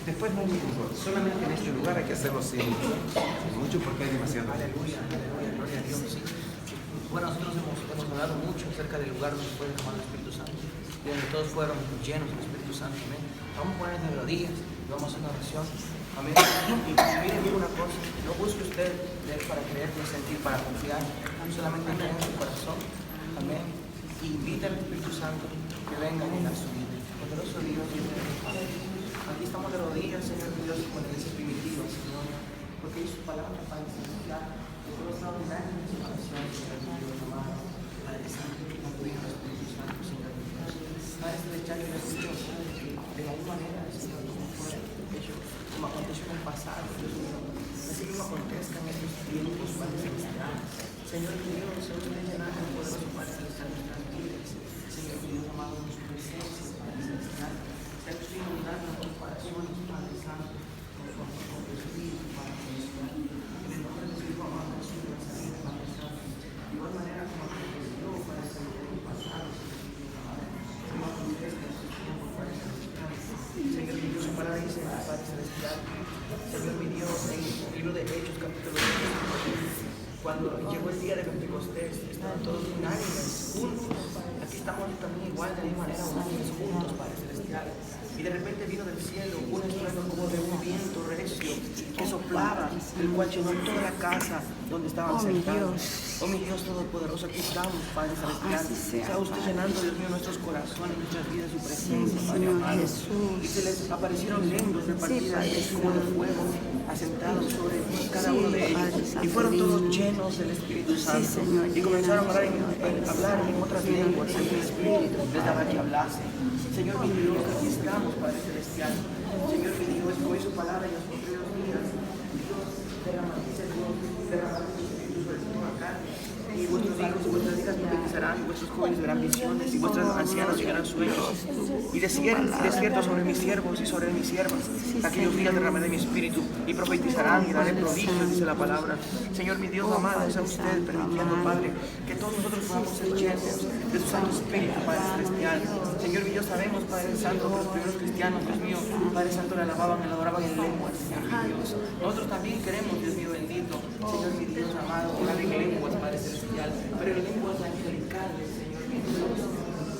Después no hay mucho, solamente en este lugar hay que hacerlo sin mucho porque hay demasiado. Aleluya, aleluya, gloria a Dios. Sí. Bueno, nosotros hemos hablado mucho acerca del lugar donde fue derramado el Espíritu Santo y donde todos fueron llenos del Espíritu Santo. Amén. Vamos a ponernos de rodillas y vamos a hacer una oración. Amén. Y miren una cosa, no busque usted leer para creer ni sentir para confiar, solamente cree en su corazón. Amén. Y invita al Espíritu Santo que venga a llenar su vida. Poderoso Dios, aquí estamos de rodillas, Señor Dios, con la iglesia primitiva, Señor, porque su palabra para enseñar, nosotros estamos mirando en su corazón, Señor Dios, amado, Padre Santo, que concluye el Espíritu Santo, Señor Dios. Padre Celestial, que nos escucha, de la misma manera, Señor, como fue hecho, como aconteció en el pasado, Dios mío, así mismo acontezca en estos tiempos, Padre Celestial. Señor Dios, Señor, llenando el poderoso Padre Celestial nuestras vidas, Señor Dios, amado, en su presencia, Padre Celestial. Señor, estoy inundando nuestros corazones, Padre Santo, con tu Espíritu, Padre Celestial. En el nombre de su Hijo amado Jesús de Nazaret, Padre Santo. De igual manera como aconteció, Padre Celestial, en el pasado, Señor Dios amado, como acontece en estos tiempos, Padre Celestial. Señor, mi Dios, su palabra dice, Padre Celestial, Señor, mi Dios, en el libro de Hechos, capítulo 2, cuando llegó el día de Pentecostés, estaban todos unánimes, juntos. Aquí estamos también igual, de la misma manera, unánimes, juntos, Padre Celestial. Y de repente vino del cielo un estruendo como de un viento recio que soplaba, el cual llenó toda la casa donde estaban sentados. Oh mi Dios Todopoderoso, aquí estamos, Padre Celestial. Sea usted llenando, Dios mío, nuestros corazones, nuestras vidas, su presencia, Padre amado. Y se les aparecieron lenguas repartidas como de fuego, asentados sobre cada uno de ellos. Y fueron todos llenos del Espíritu Santo. Y comenzaron a hablar en otras lenguas, según el Espíritu les daba que hablasen. Señor mi Dios, aquí estamos, Padre Celestial. Señor mi Dios, con su palabra en los posteriores días, Dios derrama tu Espíritu sobre toda carne. Y vuestros hijos y vuestras hijas profetizarán, y vuestros jóvenes verán visiones, y vuestros ancianos llegarán sueños. Y de cierto sobre mis siervos y sobre mis siervas, aquellos días derramaré mi espíritu, y profetizarán y daré prodigios, dice la palabra. Señor mi Dios amado, sea usted permitiendo, Padre, que todos nosotros podamos ser llenos de tu Santo Espíritu, Padre Celestial. Señor mi Dios, sabemos, Padre Santo, que los primeros cristianos, Dios mío, Padre Santo, le alababan, le adoraban en lenguas, Señor mi Dios. Nosotros también queremos, Dios mío bendito, Señor mi Dios amado, orar en lenguas, Padre Celestial, pero en lenguas angelicales, Señor mi Dios.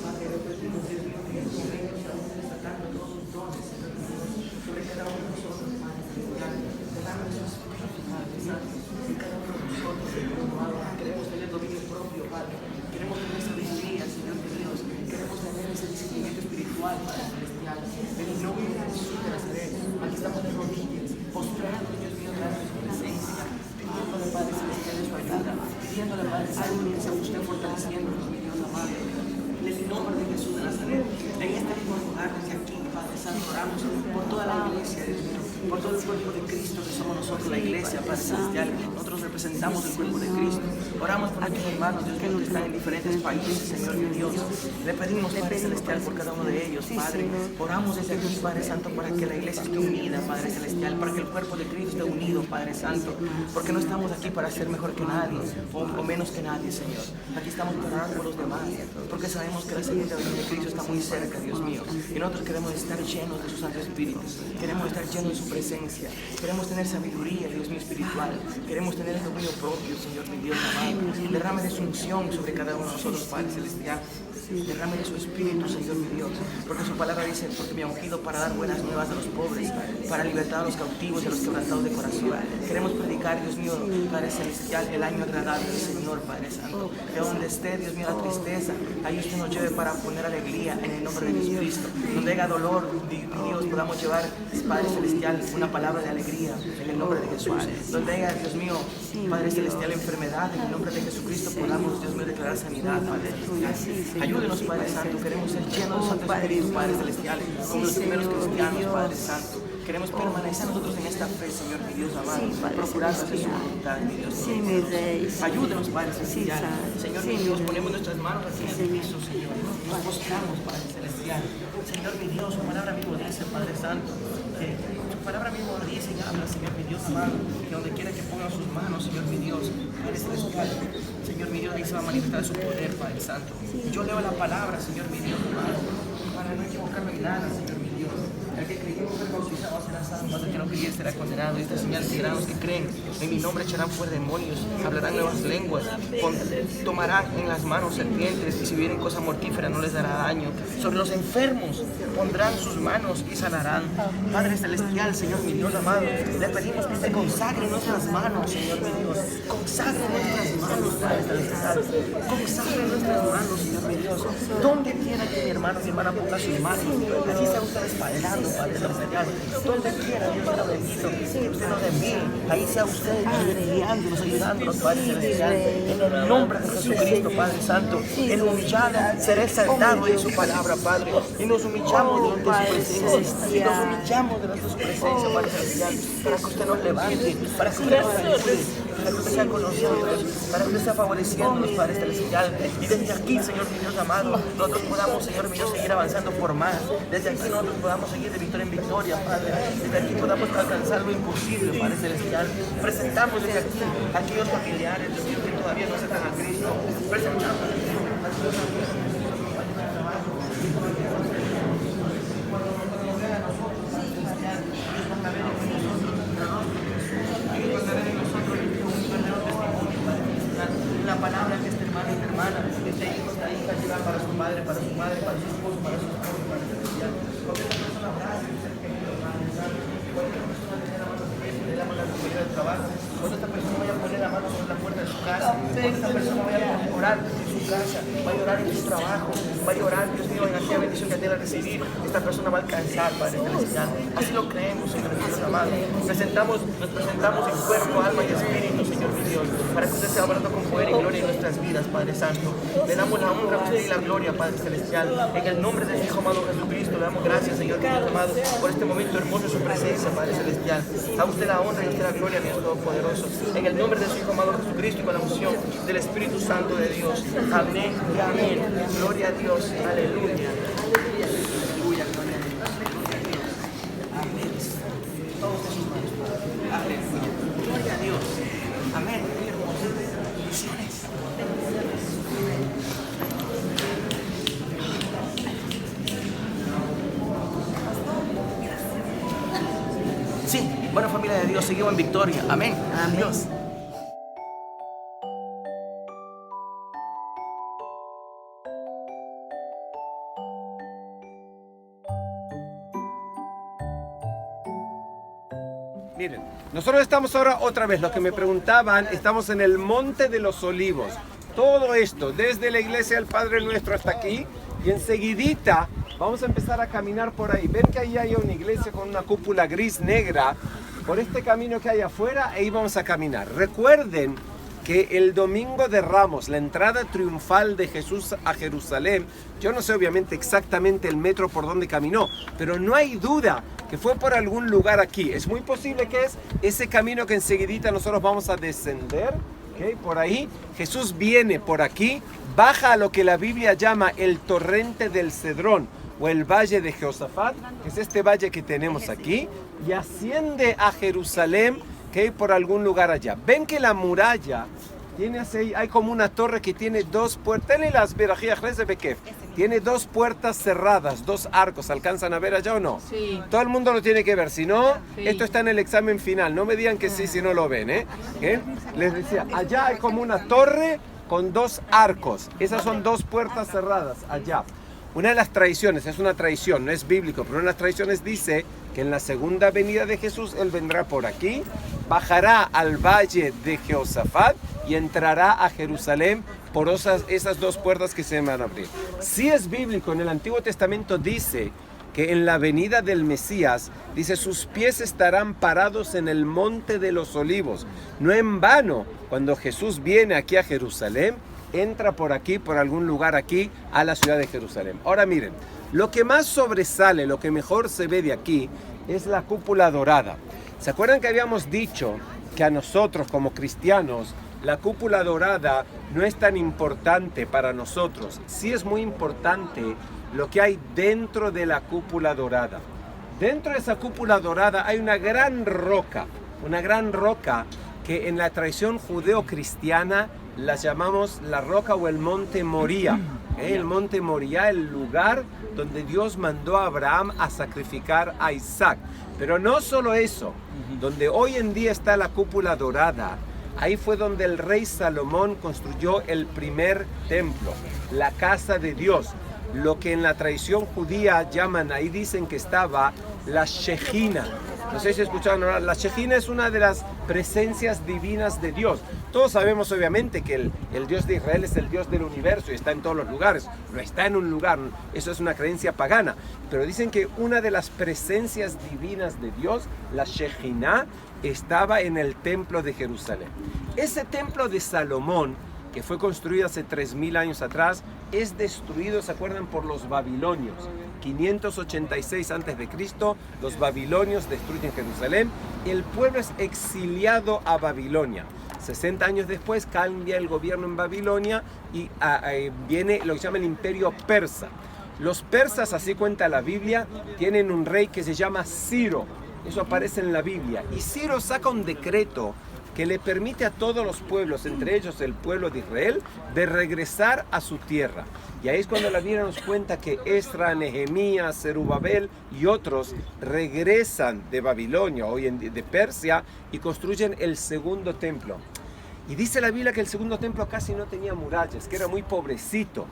Padre, repetimos, Dios mío, que en ellos estamos destacando todos sus dones, Señor mi Dios, sobre cada uno de nosotros, Padre Celestial. Derrama su Espíritu, Padre Santo, en cada uno de nosotros, Señor amado. Queremos tener dominio propio, Padre. Queremos tener sabiduría, Señor mi Dios. Queremos tener ese discernimiento espiritual, Padre Celestial. En el nombre de Jesús de Nazaret, aquí estamos de rodillas, postrados, Dios mío, delante de su presencia, pidiéndole, Padre Celestial, de su ayuda, pidiéndole, Padre Santo, que sea usted fortaleciendo, mi Dios amado. En el nombre de Jesús de Nazaret, en este mismo lugar, desde aquí, Padre Santo, oramos por toda la iglesia, Dios mío, por todo el cuerpo de Cristo que somos nosotros, la iglesia, Padre Celestial. Nosotros representamos el cuerpo de Cristo. Oramos por nuestros hermanos, Dios mío, que están en diferentes países, Señor mi Dios. Le pedimos, Padre Celestial, por cada uno de ellos, Padre. Oramos desde aquí, Padre Santo, para que la iglesia esté unida, Padre Celestial, para que el cuerpo de Cristo esté unido, Padre Santo, porque no estamos aquí para ser mejor que nadie o menos que nadie, Señor. Aquí estamos para orar por los demás, porque sabemos que la segunda venida de Cristo está muy cerca, Dios mío, y nosotros queremos estar llenos de su Santo Espíritu, queremos estar llenos de su presencia, queremos tener sabiduría, Dios mío, espiritual, queremos tener el dominio propio, Señor mi Dios amado. Derrame de su unción sobre cada uno de nosotros, Padre Celestial. Derrame de su Espíritu, Señor mi Dios, porque su palabra dice, porque me ha ungido para dar buenas nuevas a los pobres, para libertar a los cautivos y a los quebrantados de corazón. Queremos predicar, Dios mío, Padre Celestial, el año agradable del Señor, Padre Santo. Que donde esté, Dios mío, la tristeza, ahí usted nos lleve para poner alegría en el nombre de Jesucristo. Donde haya dolor, Dios, podamos llevar, Padre Celestial, una palabra de alegría en el nombre de Jesús. Donde haya, Dios mío, Padre Celestial, enfermedad, en el nombre de Jesucristo podamos, Dios mío, declarar sanidad, Padre Celestial. Ayúdenos, Padre Santo, queremos ser llenos de Santo Espíritu, Padre Celestial, como los primeros cristianos, Padre Santo. Queremos permanecer nosotros en esta fe, Señor, mi Dios amado, procurando hacer su voluntad, mi Dios. Ayúdenos, Padre Celestial. Señor, mi Dios, ponemos nuestras manos aquí en el piso, Señor. Nos postramos, Padre Celestial. Señor, mi Dios, su palabra mismo dice, Padre Santo, que su palabra mismo dice y habla, Señor, mi Dios amado, que donde quiera que pongan sus manos, Señor, mi Dios, Padre Celestial, Señor, mi Dios, ahí se va a manifestar su poder, Padre Santo. Yo leo la palabra, Señor, mi Dios amado, para no equivocarme en nada, Señor, mi Dios. El que creímos ser bautizados en Padre, que no quería será condenado. Y estas señales seguirán los que creen. En mi nombre echarán fuera demonios, hablarán nuevas lenguas, tomarán en las manos serpientes, y si vienen cosa mortífera no les dará daño. Sobre los enfermos pondrán sus manos y sanarán. Padre celestial, Señor mi Dios amado, le pedimos que usted consagre nuestras manos, Señor mi Dios. Consagre nuestras manos, Padre celestial. Consagre nuestras manos, Señor mi Dios. Donde quiera que mi hermano, mi hermana ponga sus manos, allí sea usted respaldando, Padre celestial. Donde quiera, Dios sea bendito, que usted nos envíe, ahí sea usted guiándonos, ayudándonos, Padre celestial. En el nombre de Jesucristo, Padre Santo, el humillado será exaltado en su palabra, Padre. Y nos humillamos delante de su presencia. Y nos humillamos delante de su presencia, Padre celestial, para que usted nos levante, para que usted nos ayude, para que usted sea con nosotros, para que usted sea favoreciéndonos, Padre celestial. Y desde aquí, Señor mi Dios amado, nosotros podamos, Señor mi Dios, seguir avanzando por más. Desde aquí nosotros podamos seguir de victoria en victoria, Padre. Desde aquí podamos alcanzar lo imposible, Padre celestial. Presentamos desde aquí a aquellos familiares, Dios, que todavía no aceptan a Cristo. Presentamos desde aquí a aquellos familiares. La palabra que este hermano y esta hermana, este hijo, esta hija, lleva para su madre, para su madre, para su esposo, para su esposo, para su celestial. Porque esta persona abrace, ser querido, Padre Santo. Cuando esta persona le dé la mano a su jefe, le dé la mano a su compañero de trabajo. Cuando esta persona vaya a poner la mano sobre la puerta de su casa. Cuando esta persona vaya a orar en su casa, va a orar en su trabajo, va a orar, Dios mío, en aquella bendición que tenga que recibir. Esta persona va a alcanzar, Padre celestial. Así lo creemos, Señor Dios amado. Nos presentamos en cuerpo, alma y espíritu, Señor mi Dios, para que usted sea obrando con poder y gloria en nuestras vidas, Padre Santo. Le damos la honra a usted y la gloria, Padre celestial. En el nombre de su Hijo amado Jesucristo, le damos gracias, Señor Dios amado, por este momento hermoso de su presencia, Padre celestial. A usted la honra y a usted la gloria, Dios Todopoderoso. En el nombre de su Hijo amado Jesucristo y con la unción del Espíritu Santo de Dios. Amén y amén. Gloria a Dios. Aleluya. Aleluya, gloria a Dios. Amén. Todos sus manos. Aleluya. Gloria a Dios. Amén. Bendiciones. Sí, buena familia de Dios, seguimos en victoria. Amén. Dios. Miren, nosotros estamos ahora otra vez, lo que me preguntaban, estamos en el Monte de los Olivos. Todo esto, desde la iglesia del Padre Nuestro hasta aquí, y enseguidita vamos a empezar a caminar por ahí. Ven que ahí hay una iglesia con una cúpula gris negra, por este camino que hay afuera, ahí vamos a caminar. Recuerden que el domingo de Ramos, la entrada triunfal de Jesús a Jerusalén, yo no sé obviamente exactamente el metro por donde caminó, pero no hay duda que fue por algún lugar aquí. Es muy posible que es ese camino que enseguidita nosotros vamos a descender, ¿okay? Por ahí. Jesús viene por aquí, baja a lo que la Biblia llama el torrente del Cedrón o el valle de Jehoshafat, que es este valle que tenemos aquí, y asciende a Jerusalén, que por algún lugar allá. Ven que la muralla tiene así, hay como una torre que tiene dos puertas, tiene dos puertas cerradas, dos arcos. ¿Alcanzan a ver allá o no? Sí. Todo el mundo lo tiene que ver, si no, Sí. esto está en el examen final. No me digan que sí si no lo ven, ¿eh? Les decía, allá hay como una torre con dos arcos. Esas son dos puertas cerradas allá. Una de las tradiciones, es una tradición, no es bíblico, pero una de las tradiciones dice que en la segunda venida de Jesús, Él vendrá por aquí, bajará al valle de Jehoshafat y entrará a Jerusalén por esas dos puertas que se van a abrir. Si es bíblico, en el Antiguo Testamento dice que en la venida del Mesías, dice, sus pies estarán parados en el Monte de los Olivos. No en vano, cuando Jesús viene aquí a Jerusalén, entra por aquí, por algún lugar aquí, a la ciudad de Jerusalén. Ahora miren, lo que más sobresale, lo que mejor se ve de aquí, es la cúpula dorada. ¿Se acuerdan que habíamos dicho que a nosotros como cristianos, la cúpula dorada no es tan importante para nosotros? Sí es muy importante lo que hay dentro de la cúpula dorada. Dentro de esa cúpula dorada hay una gran roca que en la tradición judeo-cristiana la llamamos la roca o el monte Moría. El monte Moría, el lugar donde Dios mandó a Abraham a sacrificar a Isaac. Pero no solo eso, donde hoy en día está la cúpula dorada, ahí fue donde el rey Salomón construyó el primer templo, la casa de Dios. Lo que en la tradición judía llaman, ahí dicen que estaba la Shejina. No sé si escucharon hablar, la Shejina es una de las presencias divinas de Dios. Todos sabemos obviamente que el Dios de Israel es el Dios del universo y está en todos los lugares. No está en un lugar, eso es una creencia pagana. Pero dicen que una de las presencias divinas de Dios, la Shejina, estaba en el templo de Jerusalén. Ese templo de Salomón, que fue construido hace 3000 años atrás, es destruido, ¿se acuerdan?, por los babilonios. 586 a.C., los babilonios destruyen Jerusalén. El pueblo es exiliado a Babilonia. 60 años después cambia el gobierno en Babilonia y viene lo que se llama el imperio persa. Los persas, así cuenta la Biblia, tienen un rey que se llama Ciro. Eso aparece en la Biblia. Y Ciro saca un decreto que le permite a todos los pueblos, entre ellos el pueblo de Israel, de regresar a su tierra. Y ahí es cuando la Biblia nos cuenta que Esdras, Nehemías, Zerubabel y otros regresan de Babilonia, hoy en día de Persia, y construyen el segundo templo. Y dice la Biblia que el segundo templo casi no tenía murallas, que era muy pobrecito.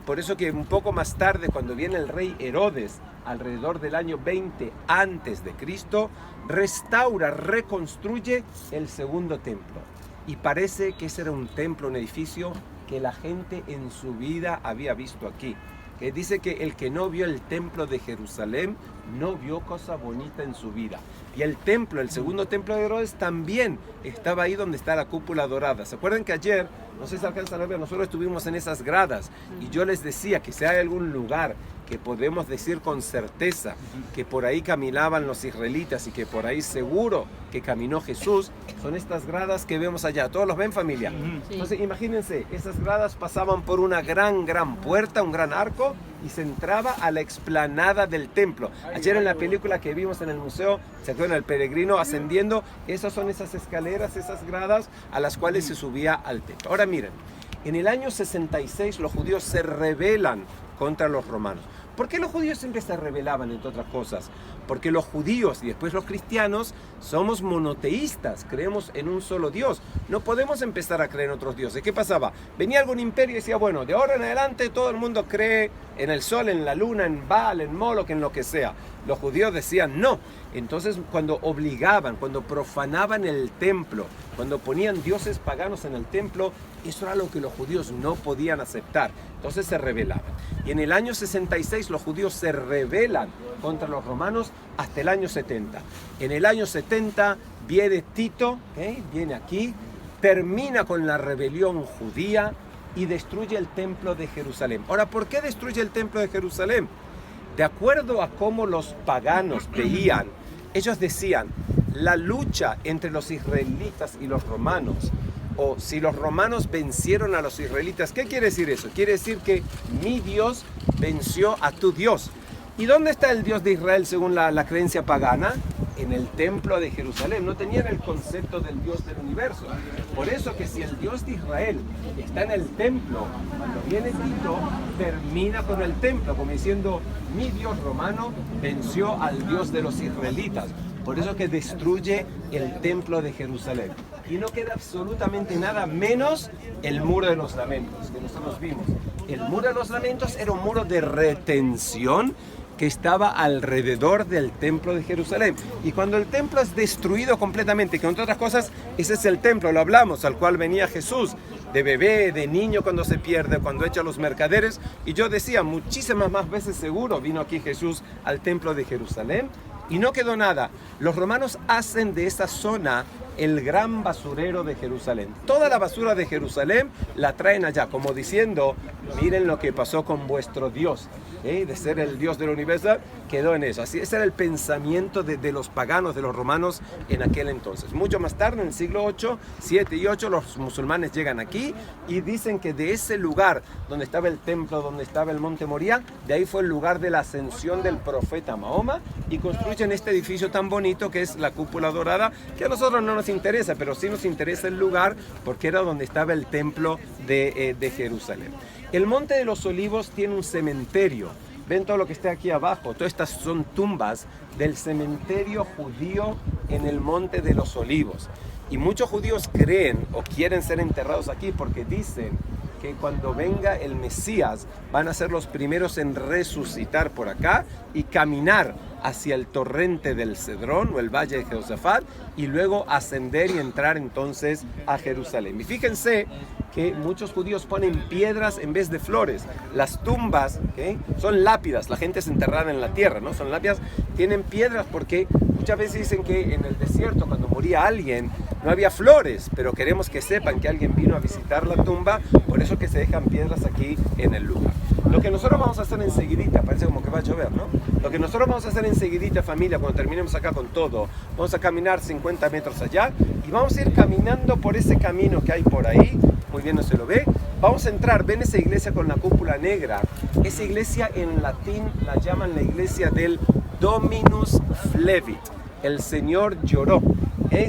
Por eso que un poco más tarde, cuando viene el rey Herodes, alrededor del año 20 antes de Cristo, restaura, reconstruye el segundo templo. Y parece que ese era un templo, un edificio que la gente en su vida había visto aquí. Que dice que el que no vio el templo de Jerusalén no vio cosa bonita en su vida. Y el templo, el segundo templo de Herodes, también estaba ahí donde está la cúpula dorada. ¿Se acuerdan que ayer, no sé si alcanzan a ver, nosotros estuvimos en esas gradas y yo les decía que si hay algún lugar que podemos decir con certeza que por ahí caminaban los israelitas y que por ahí seguro que caminó Jesús, son estas gradas que vemos allá? ¿Todos los ven, familia? Sí. Entonces imagínense, esas gradas pasaban por una gran puerta, un gran arco, y se entraba a la explanada del templo. Ayer en la película que vimos en el museo, ¿se acuerdan? El peregrino ascendiendo, esas son esas escaleras, esas gradas a las cuales se subía al templo. Ahora miren, en el año 66 los judíos se rebelan contra los romanos. ¿Por qué los judíos siempre se rebelaban, entre otras cosas? Porque los judíos y después los cristianos somos monoteístas, creemos en un solo Dios. No podemos empezar a creer en otros dioses. ¿Qué pasaba? Venía algún imperio y decía, bueno, de ahora en adelante todo el mundo cree en el sol, en la luna, en Baal, en Moloch, en lo que sea. Los judíos decían no. Entonces cuando obligaban, cuando profanaban el templo, cuando ponían dioses paganos en el templo, eso era lo que los judíos no podían aceptar. Entonces se rebelaban. Y en el año 66 los judíos se rebelan contra los romanos hasta el año 70. En el año 70 viene Tito, viene aquí, termina con la rebelión judía y destruye el templo de Jerusalén. Ahora, ¿por qué destruye el templo de Jerusalén? De acuerdo a cómo los paganos veían, ellos decían, la lucha entre los israelitas y los romanos, o si los romanos vencieron a los israelitas, ¿qué quiere decir eso? Quiere decir que mi Dios venció a tu Dios. ¿Y dónde está el Dios de Israel según la creencia pagana? En el templo de Jerusalén. No tenían el concepto del Dios del universo. Por eso que si el Dios de Israel está en el templo, cuando viene Tito, termina con el templo, como diciendo, mi Dios romano venció al Dios de los israelitas. Por eso que destruye el templo de Jerusalén. Y no queda absolutamente nada menos el muro de los lamentos, que nosotros vimos. El muro de los lamentos era un muro de retención que estaba alrededor del templo de Jerusalén. Y cuando el templo es destruido completamente, que entre otras cosas, ese es el templo, lo hablamos, al cual venía Jesús, de bebé, de niño cuando se pierde, cuando echa a los mercaderes. Y yo decía, muchísimas más veces seguro vino aquí Jesús al templo de Jerusalén y no quedó nada. Los romanos hacen de esa zona el gran basurero de Jerusalén. Toda la basura de Jerusalén la traen allá, como diciendo, miren lo que pasó con vuestro Dios. De ser el Dios del universo, quedó en eso. Así, ese era el pensamiento de los paganos, de los romanos en aquel entonces. Mucho más tarde, en el siglo 8, 7 y 8, los musulmanes llegan aquí y dicen que de ese lugar donde estaba el templo, donde estaba el monte Moría, de ahí fue el lugar de la ascensión del profeta Mahoma, y construyen este edificio tan bonito que es la cúpula dorada, que a nosotros no nos interesa, pero sí nos interesa el lugar porque era donde estaba el templo de Jerusalén. El Monte de los Olivos tiene un cementerio. ven todo lo que está aquí abajo. Todas estas son tumbas del cementerio judío en el Monte de los Olivos. Y muchos judíos creen o quieren ser enterrados aquí porque dicen que cuando venga el Mesías van a ser los primeros en resucitar por acá y caminar hacia el torrente del Cedrón o el valle de Josafat y luego ascender y entrar entonces a Jerusalén. Y fíjense que muchos judíos ponen piedras en vez de flores. Las tumbas, ¿okay?, son lápidas, la gente es enterrada en la tierra, ¿no? Son lápidas, tienen piedras porque muchas veces dicen que en el desierto cuando moría alguien no había flores, pero queremos que sepan que alguien vino a visitar la tumba, por eso que se dejan piedras aquí en el lugar. Lo que nosotros vamos a hacer enseguidita, parece como que va a llover, ¿no? Lo que nosotros vamos a hacer enseguidita, familia, cuando terminemos acá con todo, vamos a caminar 50 metros allá y vamos a ir caminando por ese camino que hay por ahí. Muy bien, no se lo ve. Vamos a entrar, ven esa iglesia con la cúpula negra. Esa iglesia en latín la llaman la iglesia del Dominus Flevit. El Señor lloró.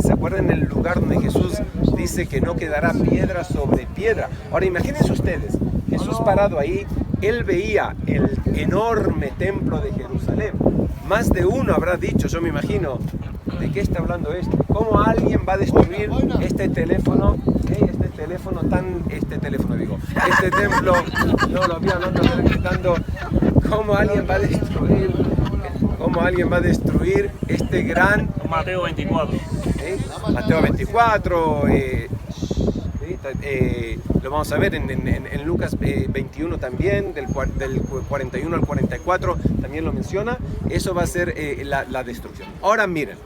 ¿Se acuerdan el lugar donde Jesús dice que no quedará piedra sobre piedra? Ahora imagínense ustedes, Jesús parado ahí, él veía el enorme templo de Jerusalén. Más de uno habrá dicho, yo me imagino, ¿de qué está hablando esto? ¿Cómo alguien va a destruir este teléfono? Este templo, no lo había hablando, gritando, ¿cómo alguien va a destruir este gran... Mateo 24. Mateo 24, lo vamos a ver en Lucas 21 también, del 41 al 44 también lo menciona. Eso va a ser la destrucción. Ahora miren,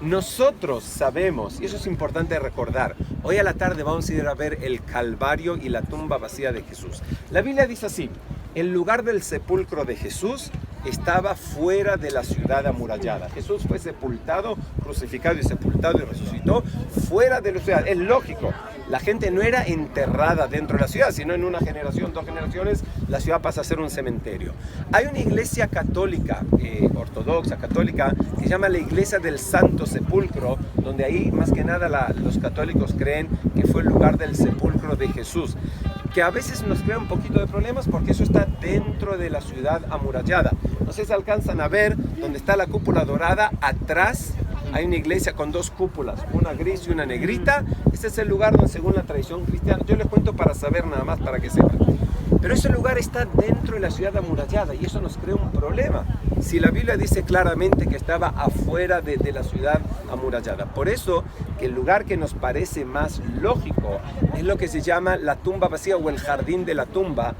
nosotros sabemos, y eso es importante recordar, hoy a la tarde vamos a ir a ver el Calvario y la tumba vacía de Jesús. La Biblia dice así: el lugar del sepulcro de Jesús estaba fuera de la ciudad amurallada. Jesús fue sepultado, crucificado y sepultado y resucitó fuera de la ciudad. Es lógico, la gente no era enterrada dentro de la ciudad, sino en una generación, 2 generaciones, la ciudad pasa a ser un cementerio. Hay una iglesia católica, ortodoxa, católica, que se llama la Iglesia del Santo Sepulcro, donde ahí más que nada los católicos creen que fue el lugar del sepulcro de Jesús, que a veces nos crea un poquito de problemas porque eso está dentro de la ciudad amurallada. No sé si alcanzan a ver donde está la cúpula dorada, atrás hay una iglesia con 2 cúpulas, una gris y una negrita. Este es el lugar donde, según la tradición cristiana, yo les cuento para saber nada más, para que sepan. Pero ese lugar está dentro de la ciudad amurallada y eso nos crea un problema. Si la Biblia dice claramente que estaba afuera de la ciudad amurallada. Por eso que el lugar que nos parece más lógico es lo que se llama la tumba vacía o el jardín de la tumba,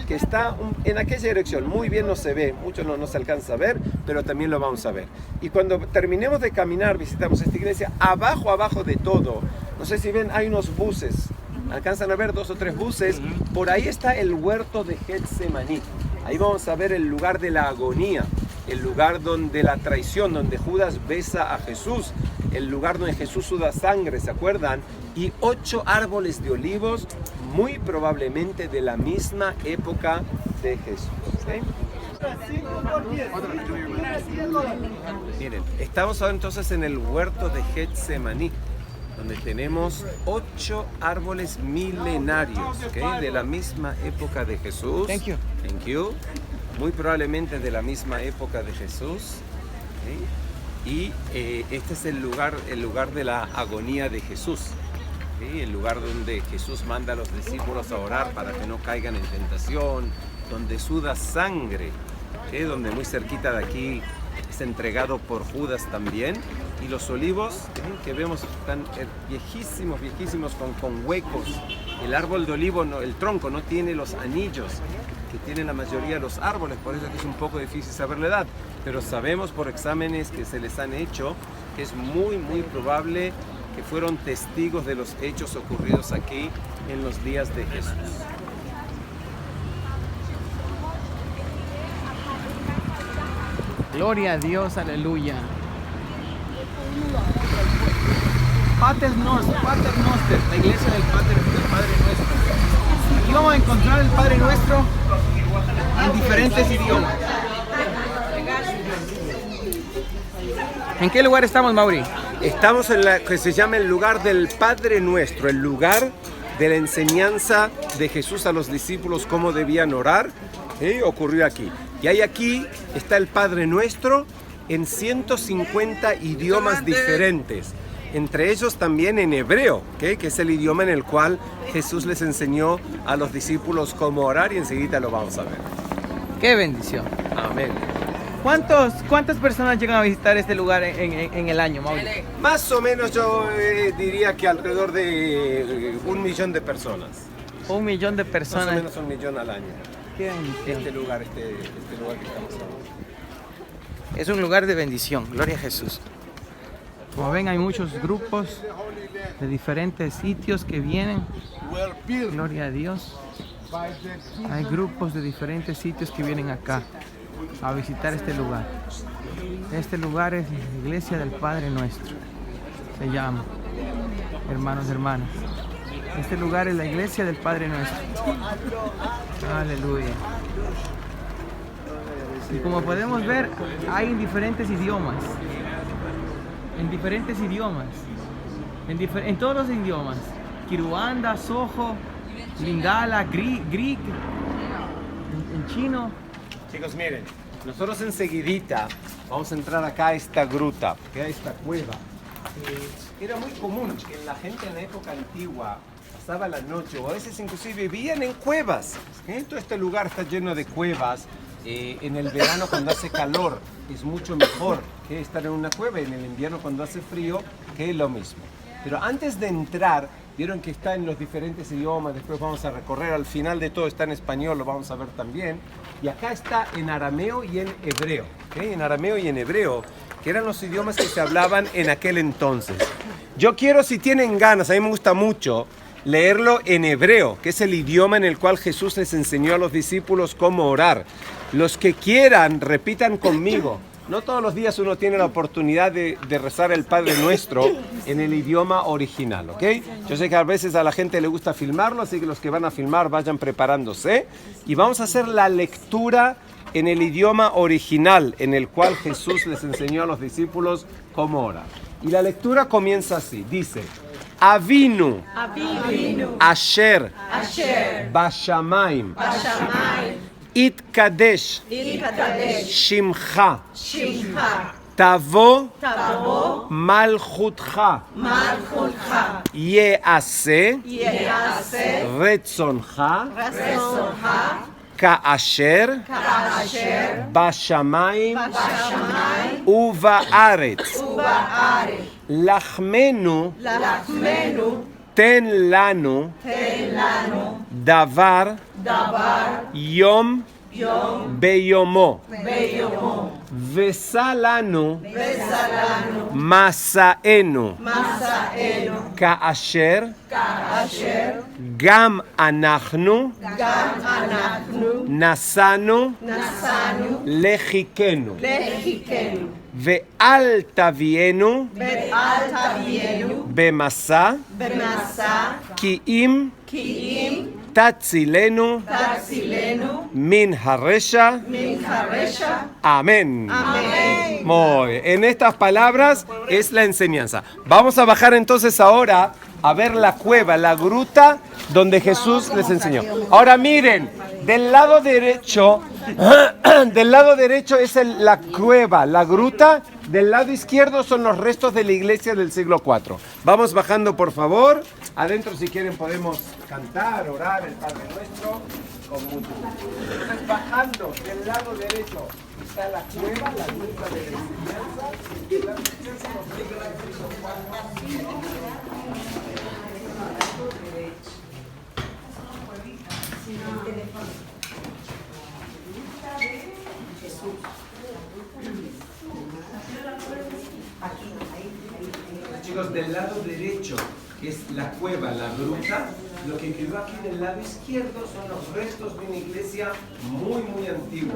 que está en aquella dirección. Muy bien no se ve, mucho no se alcanza a ver, pero también lo vamos a ver. Y cuando terminemos de caminar, visitamos esta iglesia, abajo de todo, no sé si ven, hay unos buses. Alcanzan a ver 2 o 3 buses. Por ahí está el huerto de Getsemaní. Ahí vamos a ver el lugar de la agonía, el lugar donde la traición, donde Judas besa a Jesús, el lugar donde Jesús suda sangre, ¿se acuerdan? Y 8 árboles de olivos, muy probablemente de la misma época de Jesús. ¿Sí? Miren, estamos ahora entonces en el huerto de Getsemaní, donde tenemos 8 árboles milenarios, ¿okay?, de la misma época de Jesús. Thank you. Muy probablemente de la misma época de Jesús. ¿Okay? Y este es el lugar de la agonía de Jesús. ¿Okay? El lugar donde Jesús manda a los discípulos a orar para que no caigan en tentación, donde suda sangre, ¿okay?, donde muy cerquita de aquí es entregado por Judas también. Y los olivos, que vemos están viejísimos con huecos. El árbol de olivo, el tronco no tiene los anillos que tienen la mayoría de los árboles, por eso es que es un poco difícil saber la edad. Pero sabemos por exámenes que se les han hecho que es muy probable que fueron testigos de los hechos ocurridos aquí en los días de Jesús. Gloria a Dios, aleluya. Pater Noster, la iglesia del Padre Nuestro. Aquí vamos a encontrar el Padre Nuestro en diferentes idiomas. ¿En qué lugar estamos, Mauri? Estamos en la que se llama el lugar del Padre Nuestro, el lugar de la enseñanza de Jesús a los discípulos, cómo debían orar. Ocurrió aquí. Y ahí aquí está el Padre Nuestro en 150 idiomas diferentes. Entre ellos también en hebreo, ¿okay? Que es el idioma en el cual Jesús les enseñó a los discípulos cómo orar y enseguida lo vamos a ver. ¡Qué bendición! Amén. ¿Cuántas personas llegan a visitar este lugar en el año, Mauri? Más o menos yo diría que alrededor de 1 millón de personas. 1 millón de personas. Más o menos 1 millón al año. ¡Qué bendición! Este lugar que estamos hablando. Es un lugar de bendición, gloria a Jesús. Como ven, hay muchos grupos de diferentes sitios que vienen. Gloria a Dios. Hay grupos de diferentes sitios que vienen acá a visitar este lugar. Este lugar es la iglesia del Padre Nuestro. Se llama, hermanos, hermanas. Este lugar es la iglesia del Padre Nuestro. Aleluya. Y como podemos ver, hay en diferentes idiomas. En diferentes idiomas. En todos los idiomas. Kiruanda, Soho, Lingala, Greek, en chino. Chicos, miren, nosotros enseguidita vamos a entrar acá a esta gruta, que es esta cueva. Era muy común que la gente en la época antigua pasaba la noche o a veces inclusive vivían en cuevas. Todo este lugar está lleno de cuevas. En el verano cuando hace calor es mucho mejor que estar en una cueva, en el invierno cuando hace frío que es lo mismo. Pero antes de entrar, vieron que está en los diferentes idiomas, después vamos a recorrer, al final de todo está en español, lo vamos a ver también. Y acá está en arameo y en hebreo, ¿okay? En arameo y en hebreo, que eran los idiomas que se hablaban en aquel entonces. Yo quiero, si tienen ganas, a mí me gusta mucho, leerlo en hebreo, que es el idioma en el cual Jesús les enseñó a los discípulos cómo orar. Los que quieran, repitan conmigo. No todos los días uno tiene la oportunidad de rezar el Padre Nuestro en el idioma original, ¿ok? Yo sé que a veces a la gente le gusta filmarlo, así que los que van a filmar vayan preparándose. Y vamos a hacer la lectura en el idioma original en el cual Jesús les enseñó a los discípulos cómo orar. Y la lectura comienza así, dice: Avinu, Asher, Bashamayim, Itkadesh, Shimcha, Tavo, Malchutcha, Yease, Retzoncha, Kaasher, Bashamayim, Ubaaretz, Lachmenu, Ten lanu, Davar, Yom, Beyomo, Vesalanu, Masaenu, Kaasher, Gam anachnu, Nasanu, Lechikenu, Ve'al tavienu, Bemasa, Ki'im, Tatzilenu, Min Haresha. Amén. Muy bien. En estas palabras es la enseñanza. Vamos a bajar entonces ahora a ver la cueva, la gruta donde Jesús les enseñó. Ahora miren, del lado derecho es la cueva, la gruta. Del lado izquierdo son los restos de la iglesia del siglo IV. Vamos bajando, por favor. Adentro, si quieren, podemos cantar, orar el Padre Nuestro con mucho gusto. Entonces, bajando del lado derecho está la cueva, la gruta de la enseñanza. Y la enseñanza nos llega al siglo Chicos, del lado derecho, que es la cueva, la gruta, lo que quedó aquí del lado izquierdo son los restos de una iglesia muy, muy antigua.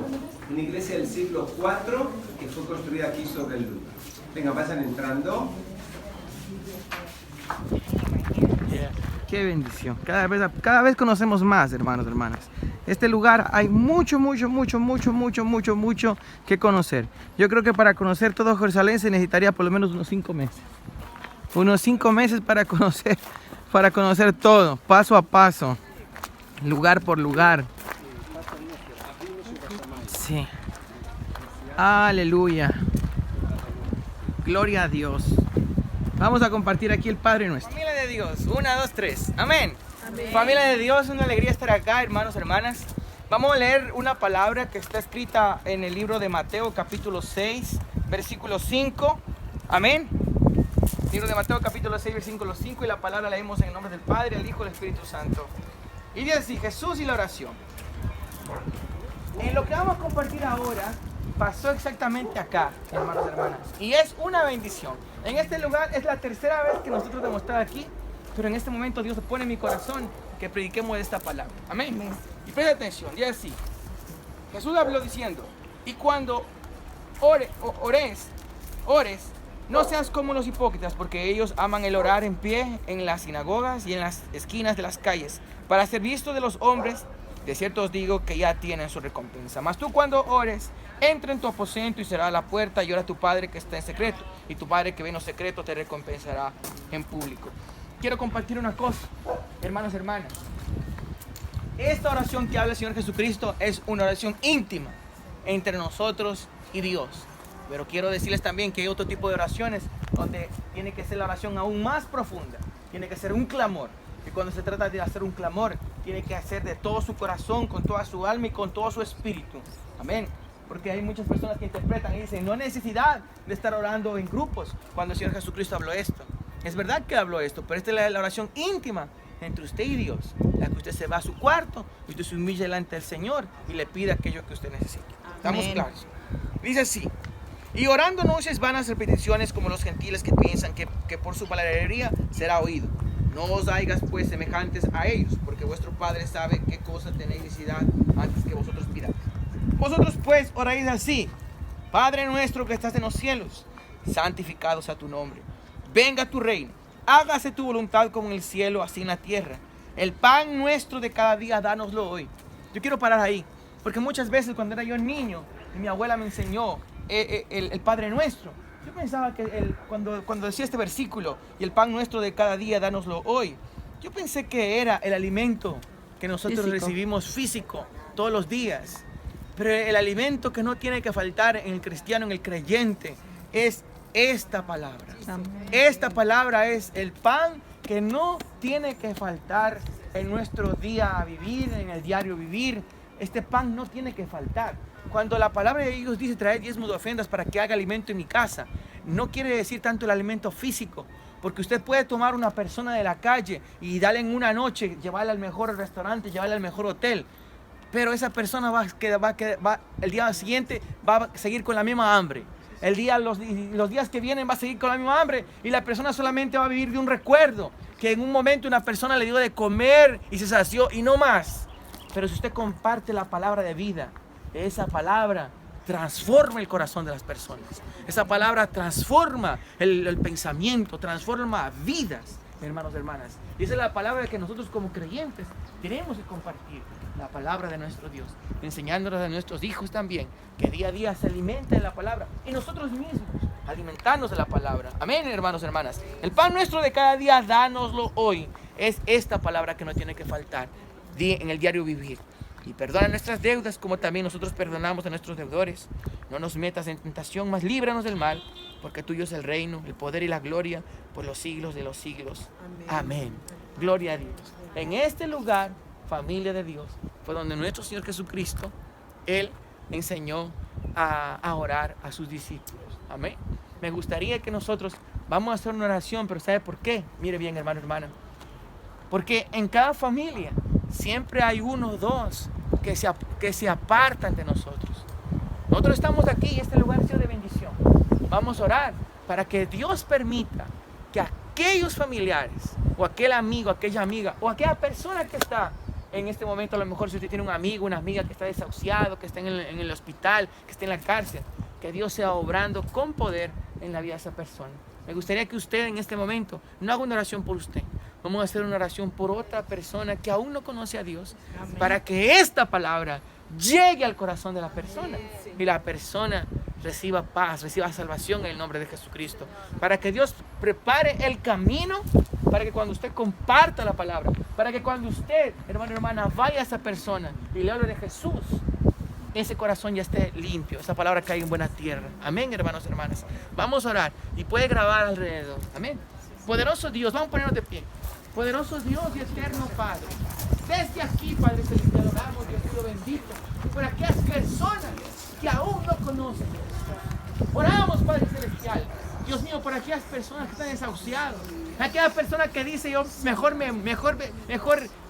Una iglesia del siglo IV que fue construida aquí sobre el lugar. Venga, vayan entrando. Qué bendición. Cada vez conocemos más, hermanos, hermanas. Este lugar hay mucho que conocer. Yo creo que para conocer todo Jerusalén se necesitaría por lo menos unos 5 meses. Unos 5 meses para conocer todo, paso a paso, lugar por lugar. Sí. Aleluya. Gloria a Dios. Vamos a compartir aquí el Padre Nuestro. Familia de Dios, 1, 2, 3. Amén. Amén. Familia de Dios, una alegría estar acá, hermanos, hermanas. Vamos a leer una palabra que está escrita en el libro de Mateo, capítulo 6, versículo 5. Amén. Libro de Mateo, capítulo 6, versículo 5. Y la palabra la leemos en el nombre del Padre, el Hijo y el Espíritu Santo. Y dice así: Jesús y la oración. En lo que vamos a compartir ahora pasó exactamente acá, hermanos y hermanas. Y es una bendición. En este lugar es la tercera vez que nosotros hemos estado aquí, pero en este momento Dios pone en mi corazón que prediquemos esta palabra. Amén. Amén. Y presta atención, y así. Jesús habló diciendo: y cuando ores, no seas como los hipócritas, porque ellos aman el orar en pie en las sinagogas y en las esquinas de las calles, para ser visto de los hombres. De cierto os digo que ya tienen su recompensa. Mas tú, cuando ores, entra en tu aposento y cerrá la puerta y ora a tu Padre que está en secreto, y tu Padre que ve en lo secreto te recompensará en público. Quiero compartir una cosa, hermanos y hermanas. Esta oración que habla el Señor Jesucristo es una oración íntima entre nosotros y Dios. Pero quiero decirles también que hay otro tipo de oraciones donde tiene que ser la oración aún más profunda. Tiene que ser un clamor. Y cuando se trata de hacer un clamor, tiene que hacer de todo su corazón, con toda su alma y con todo su espíritu. Amén. Porque hay muchas personas que interpretan y dicen: no hay necesidad de estar orando en grupos cuando el Señor Jesucristo habló esto. Es verdad que habló esto, pero esta es la oración íntima entre usted y Dios. La que usted se va a su cuarto y usted se humilla delante del Señor y le pide aquello que usted necesita. ¿Estamos claros? Dice así: y orando no uses vanas repeticiones como los gentiles que piensan que por su palabrería será oído. No os hagáis pues semejantes a ellos, porque vuestro Padre sabe qué cosa tenéis necesidad antes que vosotros pidáis. Vosotros pues oráis así: Padre nuestro que estás en los cielos, santificado sea tu nombre. Venga tu reino, hágase tu voluntad como en el cielo, así en la tierra. El pan nuestro de cada día, dánoslo hoy. Yo quiero parar ahí, porque muchas veces cuando era yo niño y mi abuela me enseñó el Padre Nuestro, yo pensaba que cuando decía este versículo, y el pan nuestro de cada día, dánoslo hoy, yo pensé que era el alimento que nosotros recibimos físico todos los días. Pero el alimento que no tiene que faltar en el cristiano, en el creyente, es esta palabra. Esta palabra es el pan que no tiene que faltar en nuestro día a vivir, en el diario vivir. Este pan no tiene que faltar. Cuando la palabra de Dios dice: traed diezmos de ofrendas para que haga alimento en mi casa, no quiere decir tanto el alimento físico, porque usted puede tomar una persona de la calle y darle en una noche, llevarla al mejor restaurante, llevarla al mejor hotel, pero esa persona el día siguiente va a seguir con la misma hambre. Los días que vienen va a seguir con la misma hambre, y la persona solamente va a vivir de un recuerdo, que en un momento una persona le dio de comer y se sació y no más. Pero si usted comparte la palabra de vida, esa palabra transforma el corazón de las personas. Esa palabra transforma el pensamiento, transforma vidas, hermanos y hermanas. Y esa es la palabra que nosotros como creyentes tenemos que compartir. La palabra de nuestro Dios, enseñándonos a nuestros hijos también, que día a día se alimenten de la palabra, y nosotros mismos alimentarnos de la palabra. Amén, hermanos y hermanas. El pan nuestro de cada día, dánoslo hoy. Es esta palabra que no tiene que faltar en el diario vivir. Y perdona nuestras deudas, como también nosotros perdonamos a nuestros deudores. No nos metas en tentación, mas líbranos del mal, porque tuyo es el reino, el poder y la gloria por los siglos de los siglos. Amén. Gloria a Dios. En este lugar, familia de Dios, fue donde nuestro Señor Jesucristo, Él enseñó a orar a sus discípulos. Amén. Me gustaría que nosotros vamos a hacer una oración, pero ¿sabe por qué? Mire bien, hermano, hermana. Porque en cada familia siempre hay uno o dos que se apartan de nosotros. Nosotros estamos aquí y este lugar ha sido de bendición. Vamos a orar para que Dios permita que aquellos familiares, o aquel amigo, aquella amiga, o aquella persona que está en este momento, a lo mejor si usted tiene un amigo, una amiga que está desahuciado, que está en el hospital, que está en la cárcel, que Dios sea obrando con poder en la vida de esa persona. Me gustaría que usted en este momento no haga una oración por usted. Vamos a hacer una oración por otra persona que aún no conoce a Dios. Amén. Para que esta palabra llegue al corazón de la persona. Sí. Y la persona reciba paz, reciba salvación en el nombre de Jesucristo. Para que Dios prepare el camino, para que cuando usted comparta la palabra, para que cuando usted, hermano y hermana, vaya a esa persona y le hable de Jesús, ese corazón ya esté limpio, esa palabra caiga en buena tierra. Amén, hermanos y hermanas. Vamos a orar y puede grabar alrededor. Amén. Poderoso Dios, vamos a ponernos de pie. Poderoso Dios y eterno Padre, desde aquí, Padre Celestial, oramos, Dios mío bendito, por aquellas personas que aún no conocen. Oramos, Padre Celestial, Dios mío, por aquellas personas que están desahuciadas, aquella persona que dice, yo mejor,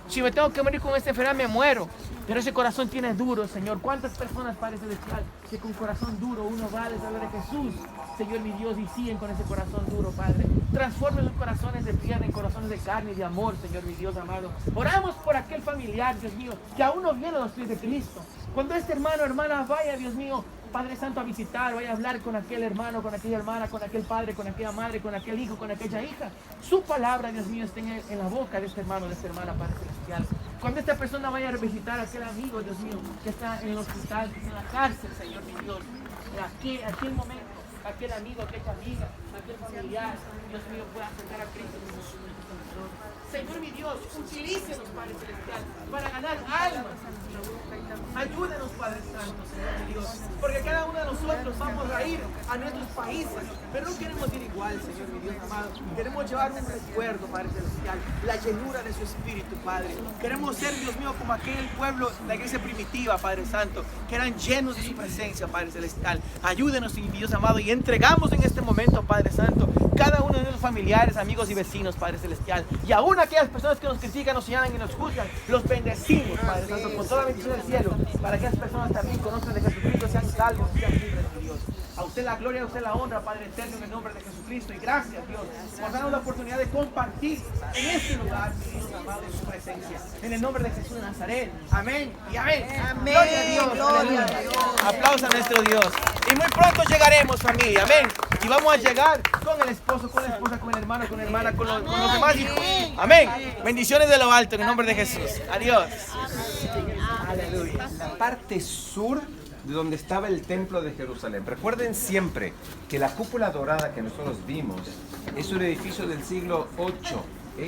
si me tengo que morir con esta enfermedad, me muero. Pero ese corazón tiene duro, Señor. ¿Cuántas personas, Padre Celestial, que con corazón duro uno va a hablar de Jesús, Señor mi Dios, y siguen con ese corazón duro, Padre? Transforme sus corazones de piedra en corazones de carne y de amor, Señor mi Dios amado. Oramos por aquel familiar, Dios mío, que aún no viene a los pies de Cristo. Cuando este hermano o hermana vaya, Dios mío, Padre Santo, a visitar, vaya a hablar con aquel hermano, con aquella hermana, con aquel padre, con aquella madre, con aquel hijo, con aquella hija. Su palabra, Dios mío, esté en la boca de este hermano, de esta hermana, Padre Celestial. Cuando esta persona vaya a visitar a aquel amigo, Dios mío, que está en el hospital, que está en la cárcel, Señor mi Dios, en aquel momento, aquel amigo, aquella amiga, aquel familiar, Dios mío, pueda acercar a Cristo. Señor mi Dios, utilícenos, Padre Celestial, para ganar almas. Ayúdenos, Padre Santo, Señor mi Dios, porque cada uno de nosotros vamos a ir a nuestros países, pero no queremos ir igual, Señor mi Dios amado. Queremos llevar un recuerdo, Padre Celestial, la llenura de su Espíritu, Padre. Queremos ser, Dios mío, como aquel pueblo, la iglesia primitiva, Padre Santo, que eran llenos de su presencia, Padre Celestial. Ayúdenos, mi Dios amado, y entregamos en este momento, Padre Santo, cada uno de nuestros familiares, amigos y vecinos, Padre Celestial, y aún aquellas personas que nos critican, nos señalan y nos juzgan, los bendecimos, Padre Santo, con toda la bendición del cielo, para que las personas también conozcan de Jesucristo, sean salvos, sean libres, mi Dios. A usted la gloria, a usted la honra, Padre eterno, en el nombre de Jesucristo, y gracias, Dios, por darnos la oportunidad de compartir en este lugar, mi Dios amado, en su presencia, en el nombre de Jesús de Nazaret. Amén y amén. Amén. Gloria a Dios. Gloria a Dios. Aplausos a nuestro Dios. Y muy pronto llegaremos, familia. Amén. Y vamos a llegar con el esposo, con la esposa, con el hermano, con la hermana, con los demás hijos. Amén. Bendiciones de lo alto en el nombre de Jesús. Adiós. Aleluya. La parte sur de donde estaba el templo de Jerusalén. Recuerden siempre que la cúpula dorada que nosotros vimos es un edificio del siglo 8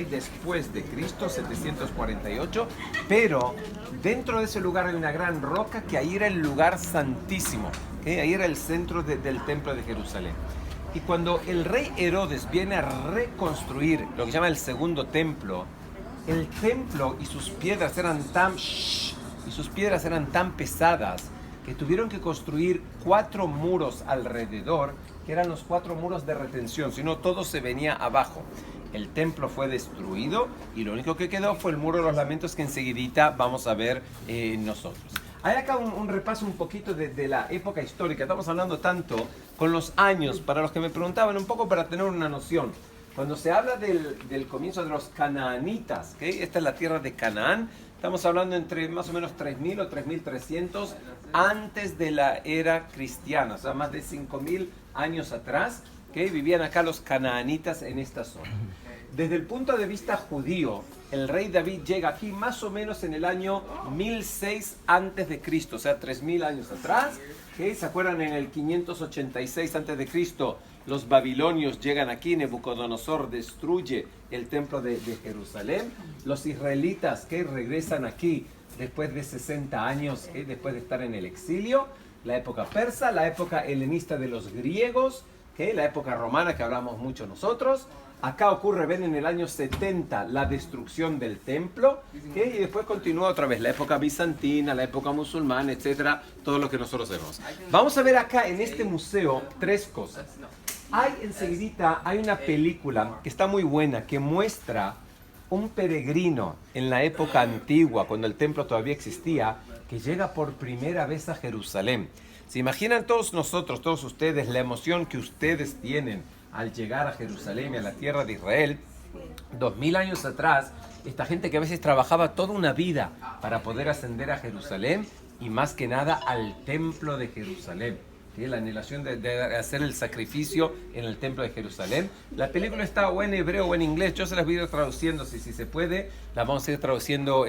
después de Cristo, 748, pero dentro de ese lugar hay una gran roca que ahí era el lugar santísimo, ahí era el centro del templo de Jerusalén. Y cuando el rey Herodes viene a reconstruir lo que se llama el segundo templo, el templo y sus piedras eran tan pesadas que tuvieron que construir 4 muros alrededor, que eran los 4 muros de retención, si no todo se venía abajo. El templo fue destruido y lo único que quedó fue el muro de los lamentos, que enseguidita vamos a ver nosotros. Hay acá un repaso un poquito de la época histórica. Estamos hablando tanto con los años, para los que me preguntaban, un poco para tener una noción. Cuando se habla del comienzo de los canaanitas, esta es la tierra de Canaán, estamos hablando entre más o menos 3000 o 3300 antes de la era cristiana, o sea, más de 5000 años atrás, vivían acá los canaanitas en esta zona. Desde el punto de vista judío, el rey David llega aquí más o menos en el año 1006 antes de Cristo, o sea, 3000 años atrás. ¿Se acuerdan? En el 586 antes de Cristo, los babilonios llegan aquí, Nabucodonosor destruye el templo de Jerusalén. Los israelitas que regresan aquí después de 60 años, después de estar en el exilio. La época persa, la época helenista de los griegos, la época romana que hablamos mucho nosotros. Acá ocurre, ven, en el año 70 la destrucción del templo, y después continúa otra vez la época bizantina, la época musulmana, etcétera, todo lo que nosotros vemos. Vamos a ver acá en este museo 3 cosas. Hay una película que está muy buena, que muestra un peregrino en la época antigua, cuando el templo todavía existía, que llega por primera vez a Jerusalén. ¿Se imaginan todos nosotros, todos ustedes, la emoción que ustedes tienen al llegar a Jerusalén y a la tierra de Israel? 2000 años atrás, esta gente que a veces trabajaba toda una vida para poder ascender a Jerusalén, y más que nada al templo de Jerusalén, la anhelación de hacer el sacrificio en el templo de Jerusalén. La película está o en hebreo o en inglés. Yo se las voy a ir traduciendo, si se puede. Las vamos a ir traduciendo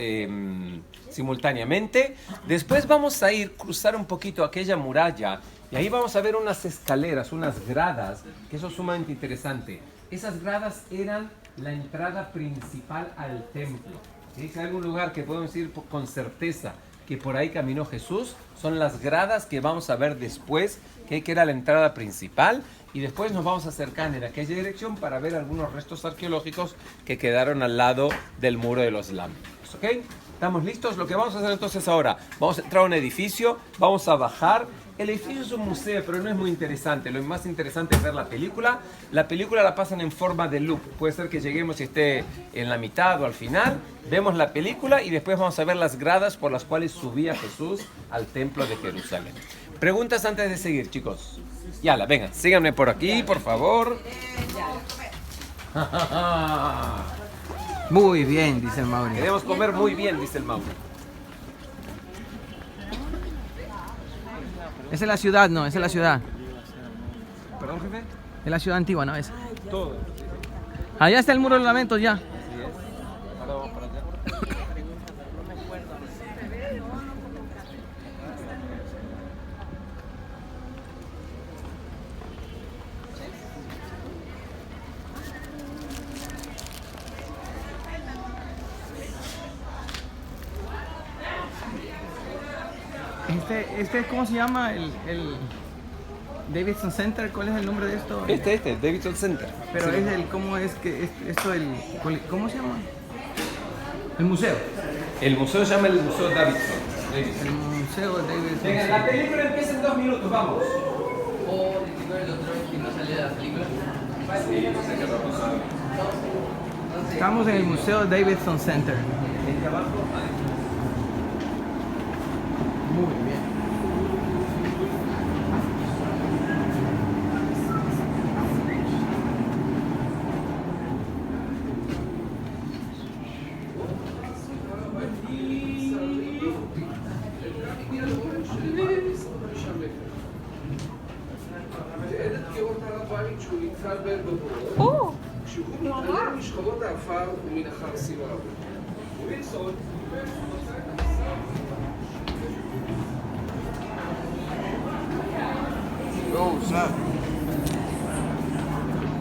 simultáneamente. Después vamos a cruzar un poquito aquella muralla, y ahí vamos a ver unas escaleras, unas gradas, que eso es sumamente interesante. Esas gradas eran la entrada principal al templo. Si hay algún lugar que podemos decir con certeza que por ahí caminó Jesús, son las gradas que vamos a ver después, que era la entrada principal, y después nos vamos a acercar en aquella dirección para ver algunos restos arqueológicos que quedaron al lado del muro de los lámparas. ¿Ok? ¿Estamos listos? Lo que vamos a hacer entonces ahora, vamos a entrar a un edificio, vamos a bajar. El edificio es un museo, pero no es muy interesante. Lo más interesante es ver la película. La película la pasan en forma de loop. Puede ser que lleguemos y esté en la mitad o al final. Vemos la película y después vamos a ver las gradas por las cuales subía Jesús al templo de Jerusalén. Preguntas antes de seguir, chicos. Yala, vengan, síganme por aquí, por favor. Muy bien, dice el Mauri. Queremos comer muy bien, dice el Mauri. Esa es la ciudad, no, esa es la ciudad. ¿Perdón, jefe? Es la ciudad antigua, ¿no? Esa. Todo. Allá está el muro de lamentos ya. Así es. Ahora vamos para allá. ¿Cómo se llama? El Davidson Center, ¿cuál es el nombre de esto? Davidson Center. Pero Sí. es el, ¿cómo es que esto cómo se llama? El museo. El museo se llama el Museo Davidson. El museo Davidson. Venga, la película empieza en 2 minutos, vamos. O disculpen el otro que no salía de la película. Estamos en el museo Davidson Center. Muy bien. שהוא מתעלם משכבות האפר ומן החרסים הרבים. וילסון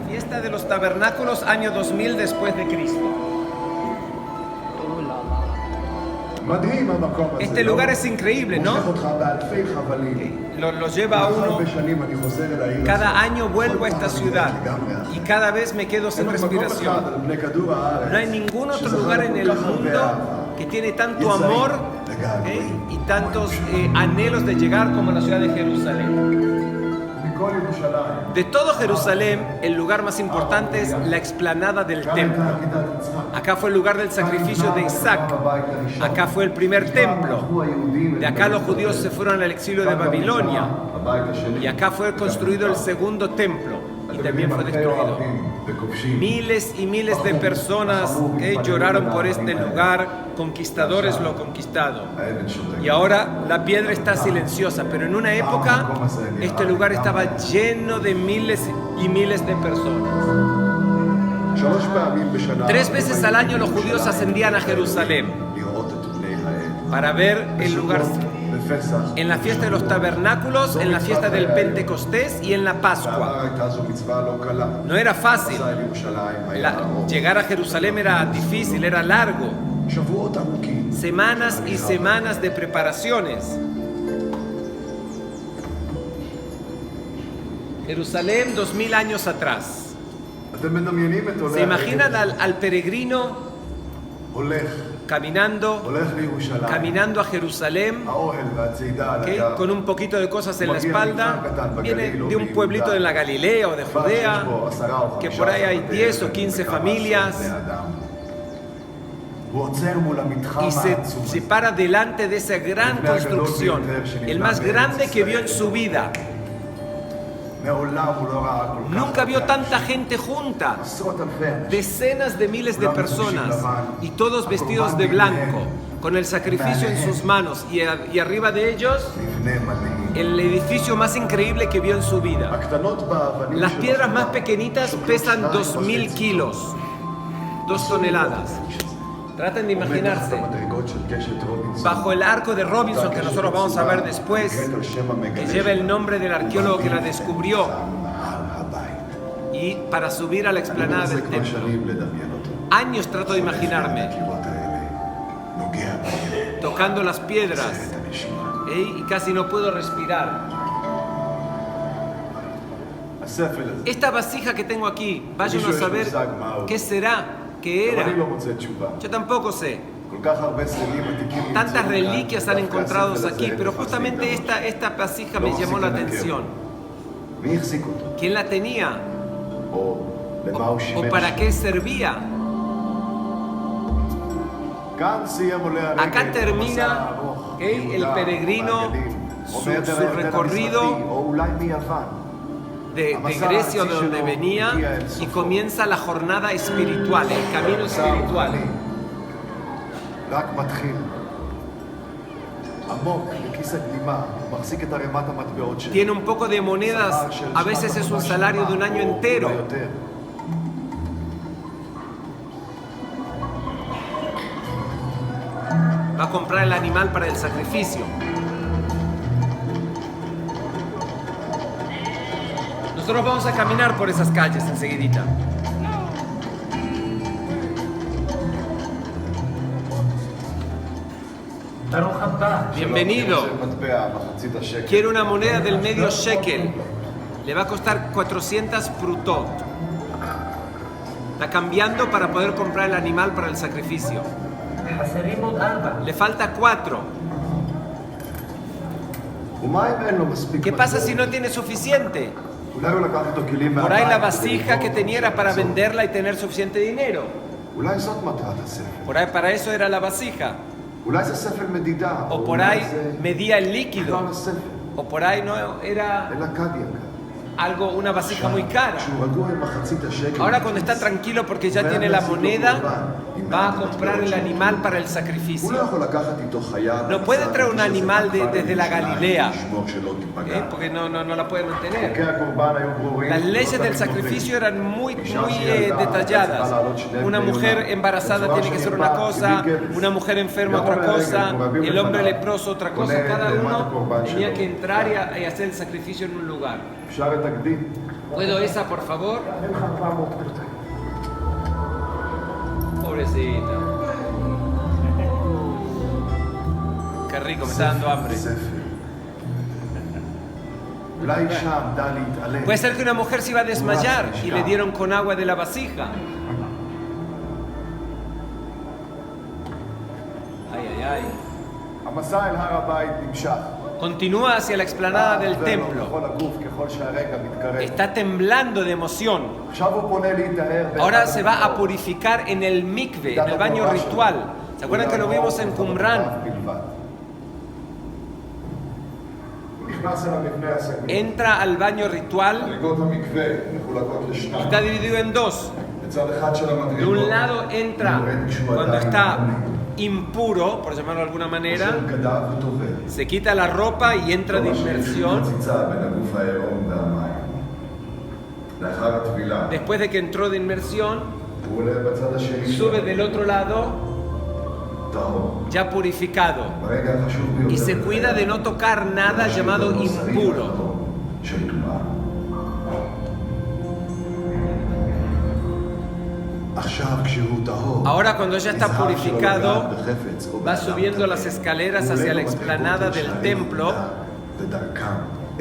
Fiesta de los Tabernáculos, año 2000 después de Cristo. Este lugar es increíble, ¿no? Lo lleva a uno. Cada año vuelvo a esta ciudad y cada vez me quedo sin respiración. No hay ningún otro lugar en el mundo que tiene tanto amor y tantos anhelos de llegar como la ciudad de Jerusalén. De todo Jerusalén, el lugar más importante es la explanada del templo. Acá fue el lugar del sacrificio de Isaac. Acá fue el primer templo. De acá los judíos se fueron al exilio de Babilonia. Y acá fue construido el segundo templo. Y también fue destruido. Miles y miles de personas lloraron por este lugar. Conquistadores lo conquistado. Y ahora la piedra está silenciosa, pero en una época este lugar estaba lleno de miles y miles de personas. 3 veces al año los judíos ascendían a Jerusalén para ver el lugar. En la fiesta de los tabernáculos, en la fiesta del Pentecostés y en la Pascua. No era fácil. Llegar a Jerusalén era difícil, era largo. Semanas y semanas de preparaciones. Jerusalén 2000 años atrás. ¿Se imaginan al peregrino caminando a Jerusalén, con un poquito de cosas en la espalda? Viene de un pueblito de la Galilea o de Judea, que por ahí hay 10 o 15 familias, y se para delante de esa gran construcción, el más grande que vio en su vida. Nunca vio tanta gente junta, decenas de miles de personas, y todos vestidos de blanco, con el sacrificio en sus manos, y arriba de ellos el edificio más increíble que vio en su vida. Las piedras más pequeñitas pesan 2000 kilos, 2 toneladas. Traten de imaginarse, bajo el arco de Robinson, que nosotros vamos a ver después, que lleva el nombre del arqueólogo que la descubrió, y para subir a la explanada del templo. Años trato de imaginarme. tocando las piedras, y casi no puedo respirar. Esta vasija que tengo aquí, vayan a saber qué será, qué era. Yo tampoco sé. Tantas reliquias han encontrado aquí, pero justamente esta vasija me llamó la atención. ¿Quién la tenía? ¿O para qué servía? Acá termina el peregrino su recorrido de Grecia, de donde venía, y comienza la jornada espiritual, el camino espiritual. Tiene un poco de monedas, a veces es un salario de un año entero. Va a comprar el animal para el sacrificio. Nosotros vamos a caminar por esas calles enseguidita. Bienvenido. Quiero una moneda del medio shekel. Le va a costar 400 prutot. Está cambiando para poder comprar el animal para el sacrificio. Le falta 4. ¿Qué pasa si no tiene suficiente? Por ahí la vasija que tenía era para venderla y tener suficiente dinero. Por ahí para eso era la vasija. O por ahí medía el líquido. O por ahí no era algo, una vasija muy cara. Ahora cuando está tranquilo porque ya tiene la moneda, va a comprar el animal para el sacrificio. No puede traer un animal desde la Galilea, porque no la puede mantener. Las leyes del sacrificio eran muy detalladas. Una mujer embarazada tiene que ser una cosa, una mujer enferma otra cosa, el hombre leproso otra cosa. Cada uno tenía que entrar y hacer el sacrificio en un lugar. ¿Puedo esa, por favor? Pobrecita. Qué rico, me está dando hambre. Puede ser que una mujer se iba a desmayar y le dieron con agua de la vasija. Ay. Continúa hacia la explanada del templo. Está temblando de emoción. Ahora se va a purificar en el mikve, en el baño ritual. ¿Se acuerdan que lo vimos en Qumran? Entra al baño ritual. Está dividido en dos. De un lado entra cuando está impuro, por llamarlo de alguna manera, se quita la ropa y entra de inmersión. Después de que entró de inmersión, sube del otro lado ya purificado y se cuida de no tocar nada llamado impuro. Ahora cuando ya está purificado, va subiendo las escaleras hacia la explanada del templo.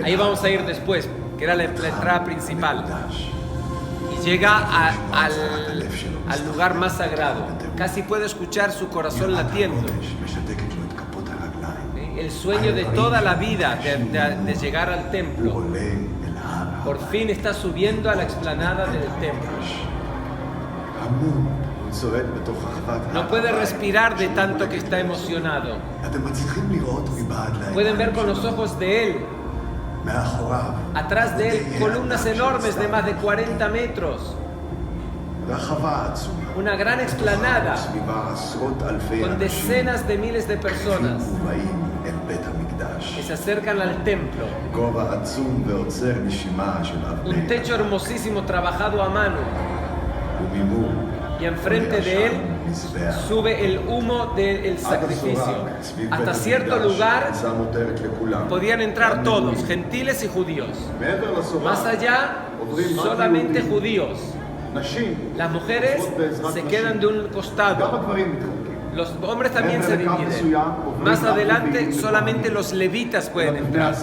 Ahí vamos a ir después, que era la entrada principal. Y llega al lugar más sagrado. Casi puede escuchar su corazón latiendo. El sueño de toda la vida de llegar al templo. Por fin está subiendo a la explanada del templo. No puede respirar de tanto que está emocionado. Pueden ver con los ojos de él. Atrás de él, columnas enormes de más de 40 metros. Una gran explanada con decenas de miles de personas que se acercan al templo. Un techo hermosísimo trabajado a mano. Y enfrente de él sube el humo del sacrificio. Hasta cierto lugar podían entrar todos, gentiles y judíos. Más allá, solamente judíos. Las mujeres se quedan de un costado. Los hombres también se dividen. Más adelante solamente los levitas pueden entrar.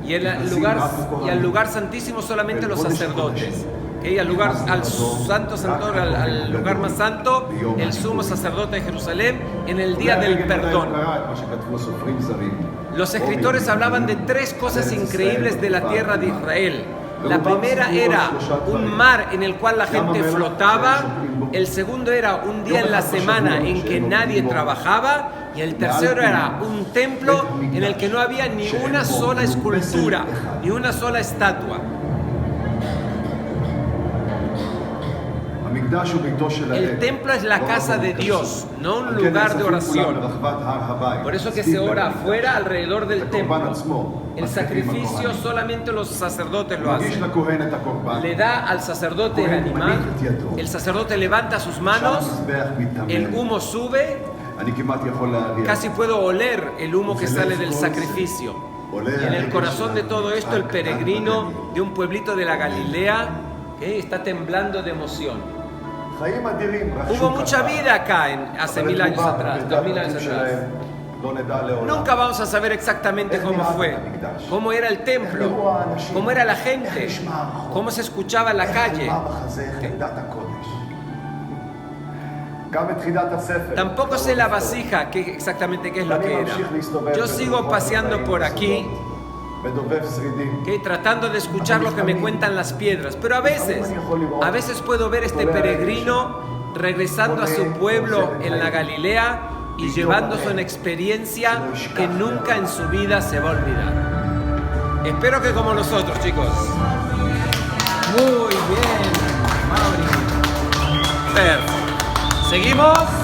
Y al lugar santísimo solamente los sacerdotes. ¿Okay? Al santo santuario, al lugar más santo, el sumo sacerdote de Jerusalén, en el día del perdón. Los escritores hablaban de 3 cosas increíbles de la tierra de Israel. La primera era un mar en el cual la gente flotaba. El segundo era un día en la semana en que nadie trabajaba. Y el tercero era un templo en el que no había ni una sola escultura, ni una sola estatua. El templo es la casa de Dios, no un lugar de oración. Por eso que se ora afuera, alrededor del templo. El sacrificio solamente los sacerdotes lo hacen. Le da al sacerdote el animal, el sacerdote levanta sus manos, el humo sube, casi puedo oler el humo que sale del sacrificio. Y en el corazón de todo esto, el peregrino de un pueblito de la Galilea está temblando de emoción. Hubo mucha vida acá hace 1000 años atrás, 2000 años atrás. Nunca vamos a saber exactamente cómo fue, cómo era el templo, cómo era la gente, cómo se escuchaba en la calle. Tampoco sé la vasija, exactamente qué es lo que era. Yo sigo paseando por aquí, tratando de escuchar lo que me cuentan las piedras, pero a veces puedo ver este peregrino regresando a su pueblo en la Galilea y llevándose una experiencia que nunca en su vida se va a olvidar. Espero que como nosotros, chicos. Muy bien, Mauri. Perfecto. ¿Seguimos?